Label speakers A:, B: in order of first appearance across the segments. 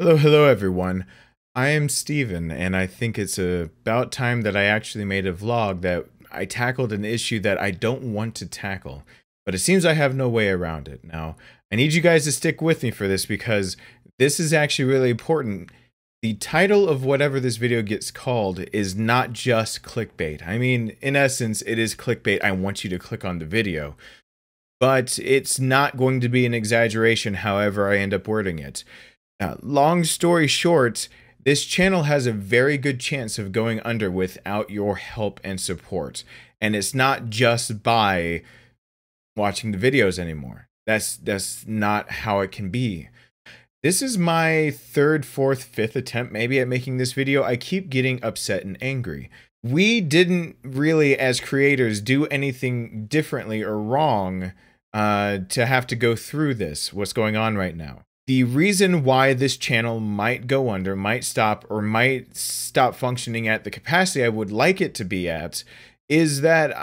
A: Hello everyone. I am Steven, and I think it's about time that I actually made a vlog that I tackled an issue that I don't want to tackle, but it seems I have no way around it. Now, I need you guys to stick with me for this because this is actually really important. The title of whatever this video gets called is not just clickbait. I mean, in essence, it is clickbait. I want you to click on the video, but it's not going to be an exaggeration however I end up wording it. Long story short, this channel has a very good chance of going under without your help and support. And it's not just by watching the videos anymore. That's not how it can be. This is my third, fourth, fifth attempt maybe at making this video. I keep getting upset and angry. We didn't really, as creators, do anything differently or wrong to have to go through this, what's going on right now. The reason why this channel might go under, might stop functioning at the capacity I would like it to be at is that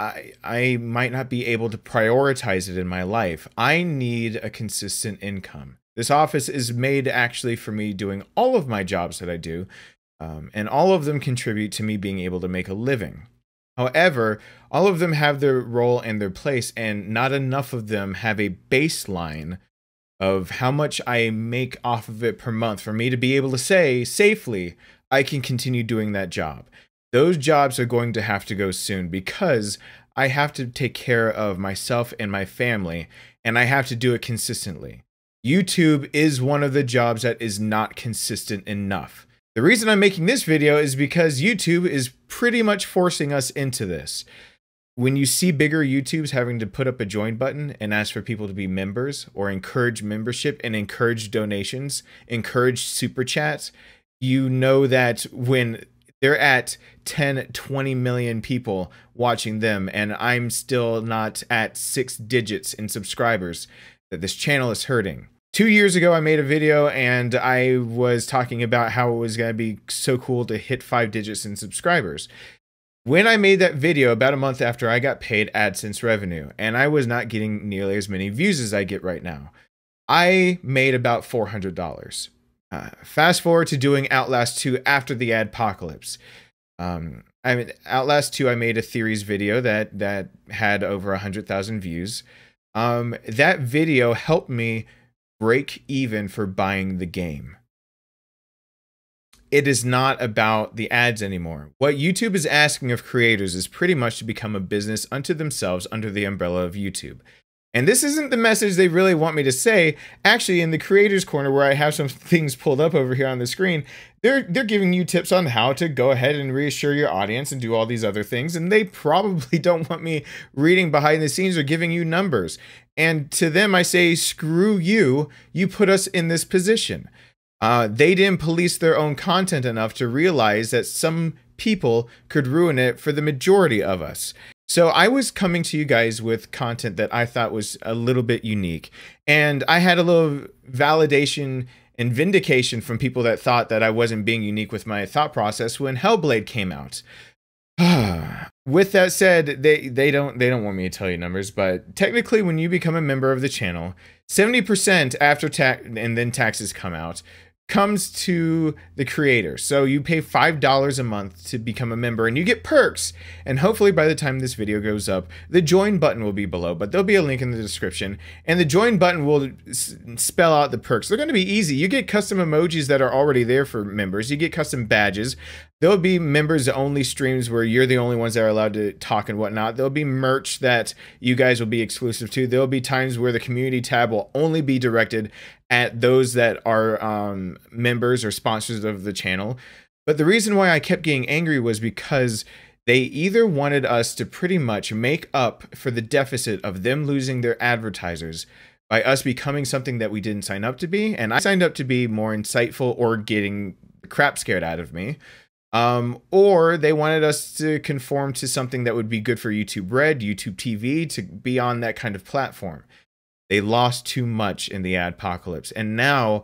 A: I might not be able to prioritize it in my life. I need a consistent income. This office is made actually for me doing all of my jobs that I do, and all of them contribute to me being able to make a living. However, all of them have their role and their place, and not enough of them have a baseline of how much I make off of it per month for me to be able to say safely, I can continue doing that job. Those jobs are going to have to go soon because I have to take care of myself and my family, and I have to do it consistently. YouTube is one of the jobs that is not consistent enough. The reason I'm making this video is because YouTube is pretty much forcing us into this. When you see bigger YouTubes having to put up a join button and ask for people to be members or encourage membership and encourage donations, encourage super chats, you know that when they're at 10, 20 million people watching them and I'm still not at 6 digits in subscribers, that this channel is hurting. 2 years ago, I made a video and I was talking about how it was going to be so cool to hit 5 digits in subscribers. When I made that video about a month after I got paid AdSense revenue, and I was not getting nearly as many views as I get right now, I made about $400. Fast forward to doing Outlast 2 after the adpocalypse. Outlast 2, I made a theories video that had over 100,000 views. That video helped me break even for buying the game. It is not about the ads anymore. What YouTube is asking of creators is pretty much to become a business unto themselves under the umbrella of YouTube. And this isn't the message they really want me to say. Actually, in the creators corner where I have some things pulled up over here on the screen, they're giving you tips on how to go ahead and reassure your audience and do all these other things. And they probably don't want me reading behind the scenes or giving you numbers. And to them, I say, screw you. You put us in this position. They didn't police their own content enough to realize that some people could ruin it for the majority of us. So I was coming to you guys with content that I thought was a little bit unique. And I had a little validation and vindication from people that thought that I wasn't being unique with my thought process when Hellblade came out. With that said, they don't want me to tell you numbers, but technically when you become a member of the channel, 70% after tax and then taxes come out comes to the creator. So you pay $5 a month to become a member and you get perks. And hopefully by the time this video goes up, the join button will be below, but there'll be a link in the description and the join button will spell out the perks. They're going to be easy. You get custom emojis that are already there for members. You get custom badges. There'll be members only streams where you're the only ones that are allowed to talk and whatnot. There'll be merch that you guys will be exclusive to. There'll be times where the community tab will only be directed at those that are members or sponsors of the channel. But the reason why I kept getting angry was because they either wanted us to pretty much make up for the deficit of them losing their advertisers by us becoming something that we didn't sign up to be. And I signed up to be more insightful or getting the crap scared out of me. Or they wanted us to conform to something that would be good for YouTube Red, YouTube TV, to be on that kind of platform. They lost too much in the adpocalypse. And now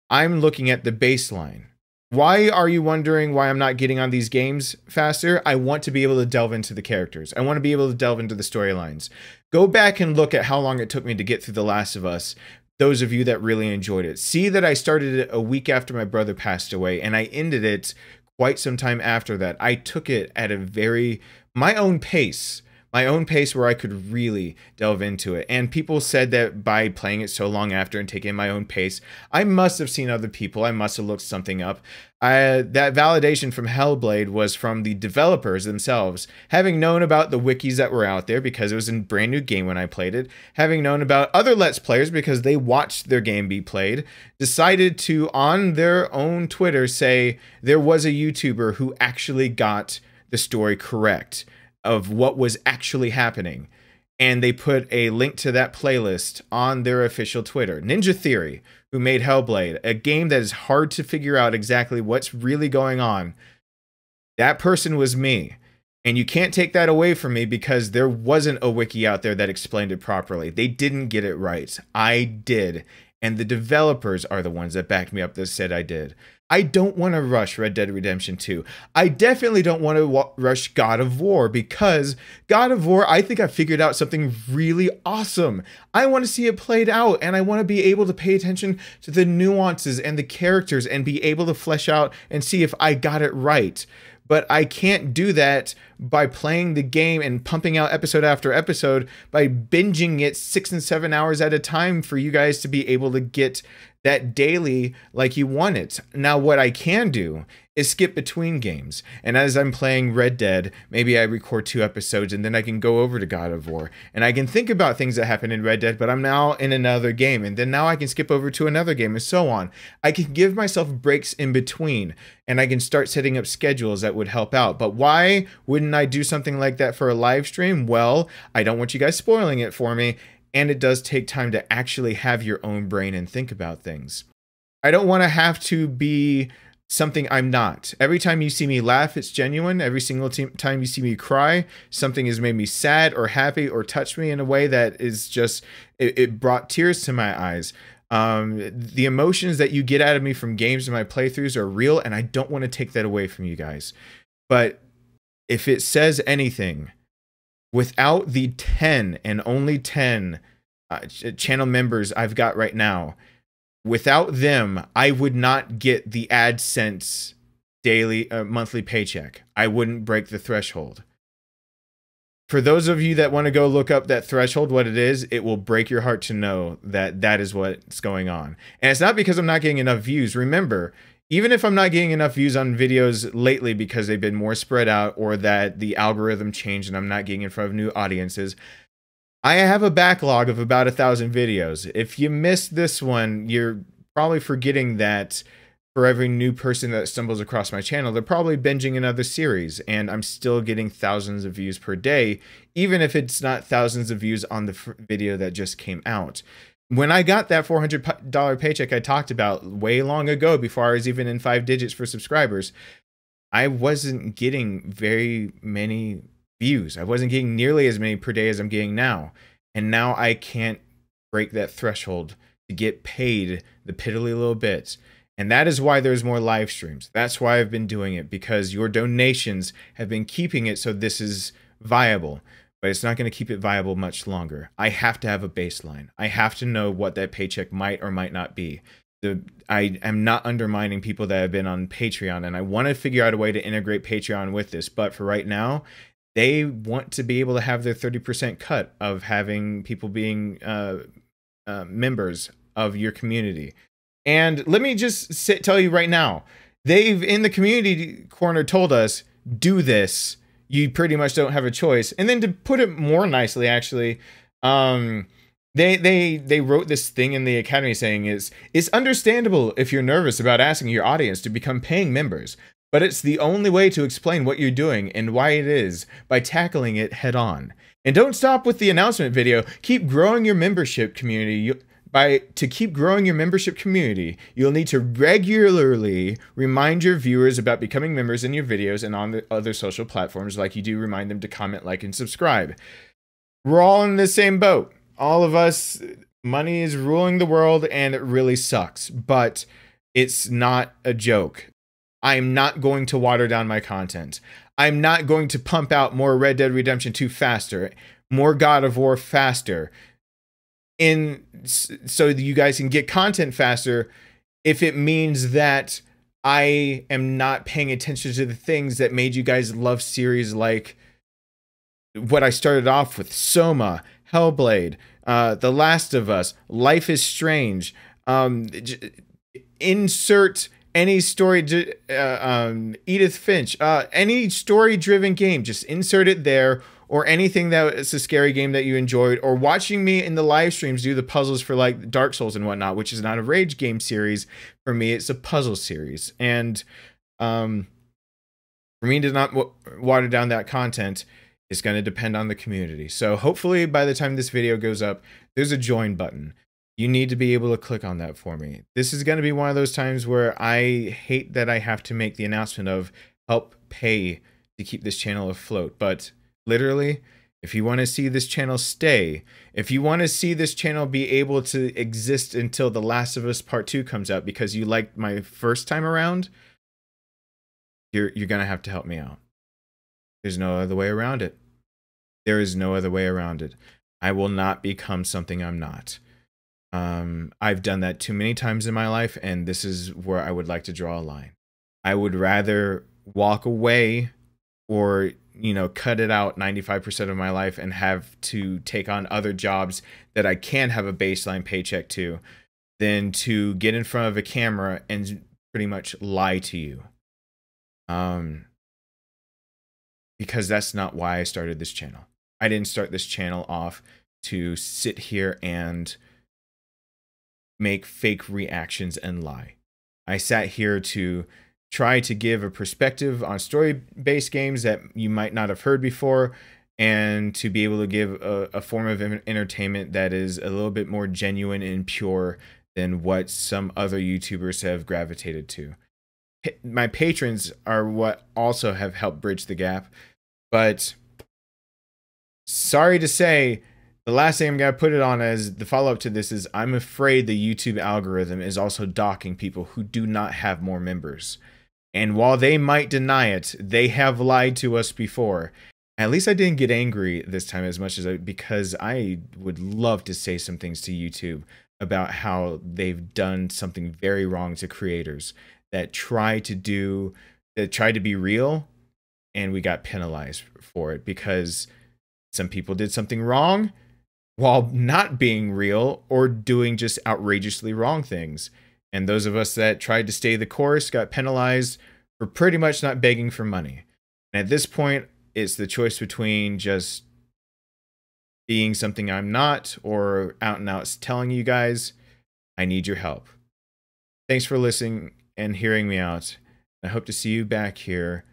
A: I'm looking at the baseline. Why are you wondering why I'm not getting on these games faster? I want to be able to delve into the characters. I want to be able to delve into the storylines. Go back and look at how long it took me to get through The Last of Us. those of you that really enjoyed it. See that I started it a week after my brother passed away, and I ended it quite some time after that. I took it at my own pace where I could really delve into it. And people said that by playing it so long after and taking my own pace, I must have seen other people. I must have looked something up. That validation from Hellblade was from the developers themselves, having known about the wikis that were out there because it was a brand new game when I played it, having known about other Let's Players because they watched their game be played, decided to, on their own Twitter, say there was a YouTuber who actually got the story correct of what was actually happening. And they put a link to that playlist on their official Twitter. Ninja Theory, who made Hellblade, a game that is hard to figure out exactly what's really going on. That person was me. And you can't take that away from me because there wasn't a wiki out there that explained it properly. They didn't get it right. I did. And the developers are the ones that backed me up that said I did. I don't want to rush Red Dead Redemption 2. I definitely don't want to rush God of War because God of War, I think I figured out something really awesome. I want to see it played out, and I want to be able to pay attention to the nuances and the characters and be able to flesh out and see if I got it right. But I can't do that by playing the game and pumping out episode after episode by binging it 6 and 7 hours at a time for you guys to be able to get that daily like you want it. Now, what I can do is skip between games. And as I'm playing Red Dead, maybe I record 2 episodes and then I can go over to God of War. And I can think about things that happened in Red Dead, but I'm now in another game. And then now I can skip over to another game and so on. I can give myself breaks in between and I can start setting up schedules that would help out. But why wouldn't I do something like that for a live stream? Well, I don't want you guys spoiling it for me. And it does take time to actually have your own brain and think about things. I don't want to have to be something I'm not. Every time you see me laugh, it's genuine. Every single time you see me cry, something has made me sad or happy or touched me in a way that is just, it brought tears to my eyes. The emotions that you get out of me from games and my playthroughs are real, and I don't want to take that away from you guys. But if it says anything, without the 10 and only 10 channel members I've got right now, without them, I would not get the AdSense daily, monthly paycheck. I wouldn't break the threshold. For those of you that want to go look up that threshold, what it is, it will break your heart to know that that is what's going on. And it's not because I'm not getting enough views. Remember, even if I'm not getting enough views on videos lately because they've been more spread out or that the algorithm changed and I'm not getting in front of new audiences, I have a backlog of about 1,000 videos. If you missed this one, you're probably forgetting that for every new person that stumbles across my channel, they're probably binging another series, and I'm still getting thousands of views per day, even if it's not thousands of views on the video that just came out. When I got that $400 paycheck I talked about way long ago, before I was even in 5 digits for subscribers, I wasn't getting very many views. I wasn't getting nearly as many per day as I'm getting now. And now I can't break that threshold to get paid the piddly little bits. And that is why there's more live streams. That's why I've been doing it, because your donations have been keeping it so this is viable. But it's not going to keep it viable much longer. I have to have a baseline. I have to know what that paycheck might or might not be. I am not undermining people that have been on Patreon, and I want to figure out a way to integrate Patreon with this. But for right now, they want to be able to have their 30% cut of having people being members of your community. And let me just tell you right now, they've in the community corner told us, do this. You pretty much don't have a choice. And then to put it more nicely, actually, they wrote this thing in the Academy saying it's understandable if you're nervous about asking your audience to become paying members, but it's the only way to explain what you're doing and why it is by tackling it head on. And don't stop with the announcement video. Keep growing your membership community. To keep growing your membership community, you'll need to regularly remind your viewers about becoming members in your videos and on the other social platforms, like you do remind them to comment, like, and subscribe. We're all in the same boat. All of us, money is ruling the world, and it really sucks. But it's not a joke. I'm not going to water down my content. I'm not going to pump out more Red Dead Redemption 2 faster, more God of War faster, so you guys can get content faster, if it means that I am not paying attention to the things that made you guys love series like what I started off with: Soma, Hellblade, The Last of Us, Life is Strange. Insert any story, Edith Finch, any story-driven game, just insert it there, or anything that is a scary game that you enjoyed, or watching me in the live streams do the puzzles for like Dark Souls and whatnot, which is not a rage game series. For me, it's a puzzle series. And for me to not water down that content, it's going to depend on the community. So hopefully by the time this video goes up, there's a join button. You need to be able to click on that for me. This is going to be one of those times where I hate that I have to make the announcement of help pay to keep this channel afloat. But literally, if you want to see this channel stay, if you want to see this channel be able to exist until The Last of Us Part 2 comes out because you liked my first time around, you're going to have to help me out. There's no other way around it. There is no other way around it. I will not become something I'm not. I've done that too many times in my life, and this is where I would like to draw a line. I would rather walk away or, you know, cut it out 95% of my life and have to take on other jobs that I can have a baseline paycheck to, than to get in front of a camera and pretty much lie to you. Because that's not why I started this channel. I didn't start this channel off to sit here and make fake reactions and lie. I sat here to try to give a perspective on story-based games that you might not have heard before, and to be able to give a form of entertainment that is a little bit more genuine and pure than what some other YouTubers have gravitated to. My patrons are what also have helped bridge the gap, but sorry to say, the last thing I'm going to put it on as the follow-up to this is I'm afraid the YouTube algorithm is also docking people who do not have more members. And while they might deny it, they have lied to us before. At least I didn't get angry this time as much as because I would love to say some things to YouTube about how they've done something very wrong to creators that try to be real, and we got penalized for it because some people did something wrong while not being real or doing just outrageously wrong things. And those of us that tried to stay the course got penalized for pretty much not begging for money. And at this point, it's the choice between just being something I'm not, or out and out telling you guys, I need your help. Thanks for listening and hearing me out. I hope to see you back here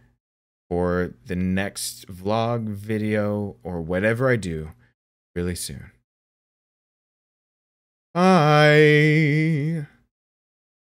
A: for the next vlog, video, or whatever I do really soon.